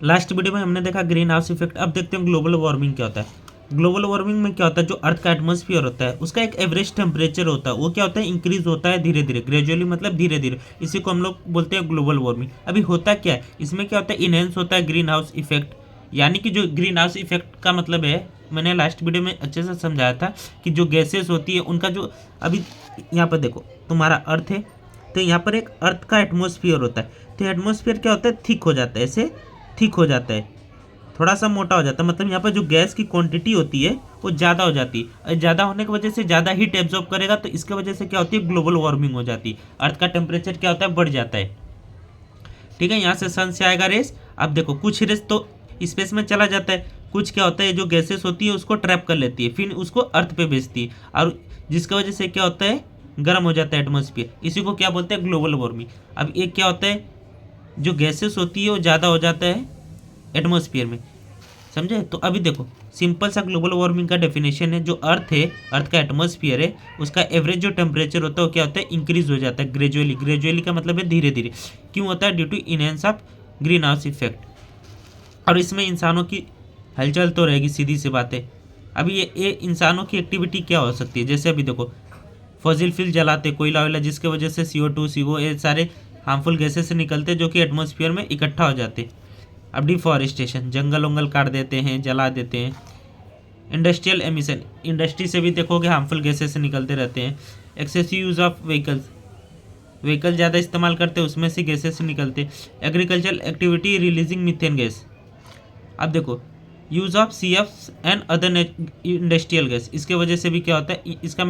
Last video में हमने देखा ग्रीन हाउस इफेक्ट। अब देखते हैं ग्लोबल वार्मिंग क्या होता है। ग्लोबल वार्मिंग में क्या होता है, जो अर्थ का एटमॉस्फेयर होता है उसका एक एवरेज टेम्परेचर होता है, वो क्या होता है, इंक्रीज होता है धीरे धीरे, ग्रेजुअली मतलब धीरे धीरे। इसी को हम लोग बोलते हैं ग्लोबल वार्मिंग। अभी होता क्या है, इसमें क्या होता है, इनहेंस होता है ग्रीन हाउस इफेक्ट। यानी कि जो ग्रीन हाउस इफेक्ट का मतलब है, मैंने लास्ट वीडियो में अच्छे से समझाया था कि जो गैसेस होती है उनका जो, अभी यहाँ पर देखो तुम्हारा अर्थ है, तो यहाँ पर एक अर्थ का एटमॉस्फेयर होता है। तो एटमॉस्फेयर क्या होता है, थिक हो जाता है, ऐसे थिक हो जाता है, थोड़ा सा मोटा हो जाता है। मतलब यहाँ पर जो गैस की क्वांटिटी होती है वो ज़्यादा हो जाती है, और ज़्यादा होने की वजह से ज़्यादा हीट एब्जॉर्ब करेगा, तो इसके वजह से क्या होती है, ग्लोबल वार्मिंग हो जाती है। अर्थ का टेम्परेचर क्या होता है, बढ़ जाता है। ठीक है, यहाँ से सन से आएगा रेस। अब देखो कुछ रेस तो स्पेस में चला जाता है, कुछ क्या होता है, जो गैसेस होती है उसको ट्रैप कर लेती है, फिर उसको अर्थ पे भेजती है, और जिसकी वजह से क्या होता है, गर्म हो जाता है एटमॉस्फेयर। इसी को क्या बोलते हैं, ग्लोबल वार्मिंग। अब एक क्या होता है, जो गैसेस होती है वो ज़्यादा हो जाता है एटमॉस्फेयर में, समझे। तो अभी देखो सिंपल सा ग्लोबल वार्मिंग का डेफिनेशन है, जो अर्थ है, अर्थ का एटमॉस्फेयर है, उसका एवरेज जो टेम्परेचर होता है वो क्या होता है, इंक्रीज हो जाता है ग्रेजुअली। ग्रेजुअली का मतलब है धीरे धीरे। क्यों होता है, due to enhance of greenhouse effect. और इसमें इंसानों की हलचल तो रहेगी, सीधी सी बात है। अभी ये इंसानों की एक्टिविटी क्या हो सकती है, जैसे अभी देखो फॉसिल फ्यूल जलाते, कोयला वोयला, जिसके वजह से CO2 CO ये सारे हार्मफुल गैसेस से निकलते जो कि एटमॉस्फेयर में इकट्ठा हो जाते। अब डिफॉरेस्टेशन, जंगल वंगल काट देते हैं, जला देते हैं। इंडस्ट्रियल एमिशन, इंडस्ट्री से भी देखोगे हार्मफुल गैसेस निकलते रहते हैं। Excessive use of vehicles, vehicle ज़्यादा इस्तेमाल करते हैं उसमें से गैसेस निकलते। Agricultural activity releasing methane gas. अब देखो use of CF and other industrial gas, इसके वजह से भी क्या होता है, इसका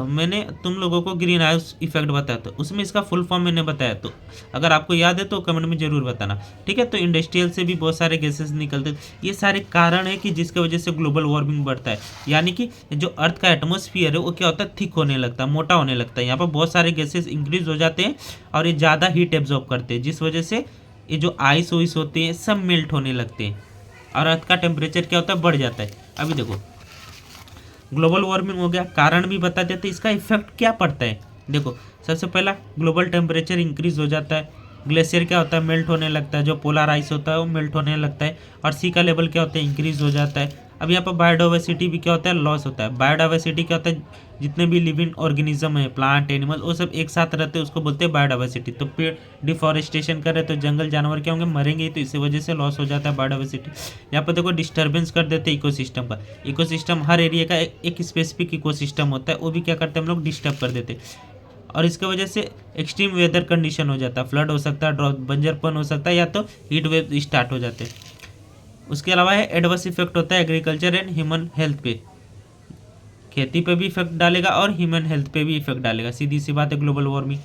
मैंने तुम लोगों को ग्रीन हाउस इफेक्ट बताया, तो उसमें इसका फुल फॉर्म मैंने बताया, तो अगर आपको याद है तो कमेंट में ज़रूर बताना। ठीक है, तो इंडस्ट्रियल से भी बहुत सारे गैसेस निकलते, ये सारे कारण है कि जिसके वजह से ग्लोबल वार्मिंग बढ़ता है। यानी कि जो अर्थ का एटमॉस्फेयर है वो क्या होता है, थिक होने लगता है, मोटा होने लगता है। यहाँ पर बहुत सारे गैसेस इंक्रीज हो जाते हैं और ये ज़्यादा हीट एब्जॉर्ब करते हैं, जिस वजह से ये जो आइस ओइस होते हैं सब मेल्ट होने लगते हैं, और अर्थ का टेम्परेचर क्या होता है, बढ़ जाता है। अभी देखो ग्लोबल वार्मिंग हो गया, कारण भी बता देते इसका इफेक्ट क्या पड़ता है। देखो सबसे पहला ग्लोबल टेम्परेचर इंक्रीज हो जाता है, ग्लेशियर क्या होता है, मेल्ट होने लगता है, जो पोलर आइस होता है वो मेल्ट होने लगता है, और सी का लेवल क्या होता है, इंक्रीज हो जाता है। अब यहाँ पर बायोडाइवर्सिटी भी क्या होता है, लॉस होता है। बायोडाइवर्सिटी क्या होता है, जितने भी लिविंग ऑर्गेनिज्म है, प्लांट एनिमल, वो सब एक साथ रहते हैं, उसको बोलते हैं बायोडाइवर्सिटी। तो पेड़ डिफॉरेस्टेशन कर रहे तो जंगल जानवर क्या होंगे, मरेंगे, तो इसी वजह से लॉस हो जाता है बायोडाइवर्सिटी। यहाँ पर देखो डिस्टर्बेंस कर देते हैं इकोसिस्टम का। इकोसिस्टम हर एरिया का एक स्पेसिफिक इकोसिस्टम होता है, वो भी क्या करते हैं हम लोग, डिस्टर्ब कर देते हैं, और इसके वजह से एक्सट्रीम वेदर कंडीशन हो जाता है, फ्लड हो सकता है, ड्रॉप, बंजरपन हो सकता है, या तो हीट वेव स्टार्ट हो जाते हैं। उसके अलावा है एडवर्स इफेक्ट होता है एग्रीकल्चर एंड ह्यूमन हेल्थ पे, खेती पे भी इफेक्ट डालेगा और ह्यूमन हेल्थ पे भी इफेक्ट डालेगा, सीधी सी बात है ग्लोबल वार्मिंग।